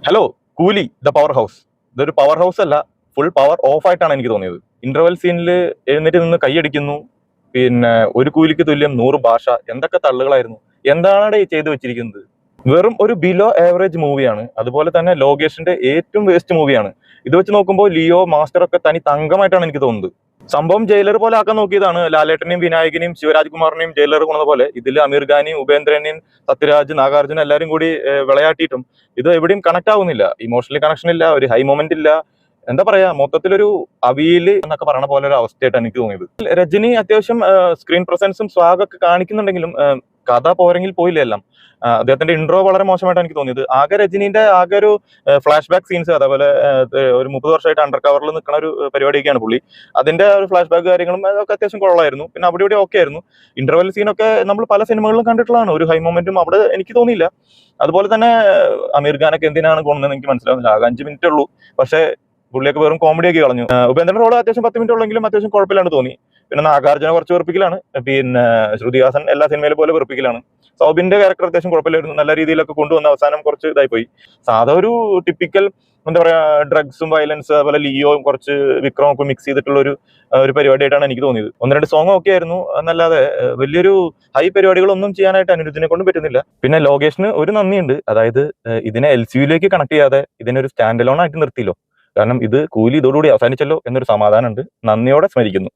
Hello, കൂലി the power house. ഇതൊരു power house അല്ല, ഫുൾ പവർ ഓഫ് ആയിട്ടാണ് എനിക്ക് തോന്നിയത്. ഇന്റർവെൽ സീനിൽ എഴുന്നേറ്റ് നിന്ന് കൈയടിക്കുന്നു, പിന്നെ ഒരു കൂലിക്ക് തുല്യം 100 ഭാഷ. എന്തൊക്കെ തള്ളുകളായിരുന്നു! എന്താണ് ഈ ചെയ്തു വെച്ചിരിക്കുന്നത്? വെറും ഒരു ബിലോ ആവറേജ് മൂവിയാണ്. അതുപോലെ തന്നെ ലോകേഷിന്റെ ഏറ്റവും വേസ്റ്റ് മൂവിയാണ്. ഇത് വെച്ച് നോക്കുമ്പോൾ ലിയോ മാസ്റ്റർ ഒക്കെ തനി തങ്കമായിട്ടാണ് എനിക്ക് തോന്നുന്നത്. സംഭവം ജയിലർ പോലെ ആക്കാൻ നോക്കിയതാണ്. ലാലേട്ടനെയും വിനായകനെയും ശിവരാജ് കുമാറിനെയും ജയിലർ കൊണ്ടത് പോലെ ഇതിൽ അമീർ ഖാനെയും ഉപേന്ദ്രനെയും സത്യരാജ് നാഗാർജുന എല്ലാവരും കൂടി വിളയാട്ടിയിട്ടും ഇത് എവിടെയും കണക്ട് ആവുന്നില്ല. ഇമോഷണലി കണക്ഷൻ ഇല്ല, ഒരു ഹൈ മൊമെന്റ് ഇല്ല. എന്താ പറയാ, മൊത്തത്തിലൊരു അവിയല് എന്നൊക്കെ പറയണ പോലെ ഒരു അവസ്ഥയായിട്ടാണ് എനിക്ക് തോന്നിയത്. രജനി അത്യാവശ്യം സ്ക്രീൻ പ്രസൻസും സ്വാഗൊക്കെ കാണിക്കുന്നുണ്ടെങ്കിലും കഥ പോരെങ്കിൽ പോയില്ല എല്ലാം. അദ്ദേഹത്തിന്റെ ഇൻട്രോ വളരെ മോശമായിട്ടാണ് എനിക്ക് തോന്നിയത്. രജനീന്റെ ആകെ ഒരു ഫ്ലാഷ് ബാക്ക് സീൻസ്, അതേപോലെ ഒരു 30 വർഷമായിട്ട് അണ്ടർ കവറിൽ നിൽക്കുന്ന ഒരു പരിപാടിയൊക്കെയാണ് പുള്ളി. അതിന്റെ ഒരു ഫ്ലാഷ് ബാക്ക് കാര്യങ്ങളും അതൊക്കെ അത്യാവശ്യം കൊള്ളായിരുന്നു. പിന്നെ അവിടെ ഇവിടെ ഓക്കെ ആയിരുന്നു. ഇന്റർവെൽ സീനൊക്കെ നമ്മൾ പല സിനിമകളിലും കണ്ടിട്ടുള്ളതാണ്. ഒരു ഹൈ മൊമെന്റും അവിടെ എനിക്ക് തോന്നിയില്ല. അതുപോലെ തന്നെ അമീർ ഖാനൊക്കെ എന്തിനാണ് കൊണ്ടുവന്നത് എനിക്ക് മനസ്സിലാവുന്നില്ല. ആകെ 5 മിനിറ്റ് ഉള്ളൂ, പക്ഷേ പുള്ളിയൊക്കെ വെറും കോമഡി ആക്കി കളഞ്ഞു. ഉപേന്ദ്രൻ റോള് അത്യാവശ്യം 10 മിനിറ്റ് ഉള്ളെങ്കിലും അത്യാവശ്യം കുഴപ്പമില്ലാണ്ട് തോന്നി. പിന്നെ നാഗാർജുന കുറച്ച് വെറുപ്പിക്കലാണ്. പിന്നെ ശ്രുതിഹാസൻ എല്ലാ സിനിമയിലെ പോലെ വെറുപ്പിക്കലാണ്. സൗബിന്റെ ക്യാരക്ടർ അത്യാവശ്യം കുഴപ്പമില്ലായിരുന്നു, നല്ല രീതിയിലൊക്കെ കൊണ്ടുവന്ന അവസാനം കുറച്ച് ഇതായി പോയി. സാധാ ഒരു ടിപ്പിക്കൽ എന്താ പറയാ, ഡ്രഗ്സും വയലൻസ്, അതുപോലെ ലിയോയും കുറച്ച് വിക്രമും ഒക്കെ മിക്സ് ചെയ്തിട്ടുള്ള ഒരു പരിപാടിയായിട്ടാണ് എനിക്ക് തോന്നിയത്. 1-2 സോങ് ഒക്കെ ആയിരുന്നു, എന്നല്ലാതെ വലിയൊരു ഹൈ പരിപാടികളൊന്നും ചെയ്യാനായിട്ട് അനിരുദ്ധിനെ കൊണ്ടും പറ്റുന്നില്ല. പിന്നെ ലോകേഷിന് ഒരു നന്ദിയുണ്ട്, അതായത് ഇതിനെ LCUലേക്ക് കണക്ട് ചെയ്യാതെ ഇതിനൊരു സ്റ്റാൻഡ് അലോൺ ആയിട്ട് നിർത്തിയല്ലോ. കാരണം ഇത് കൂലി ഇതോടുകൂടി അവസാനിച്ചല്ലോ എന്നൊരു സമാധാനം ഉണ്ട്. നന്ദിയോടെ സ്മരിക്കുന്നു.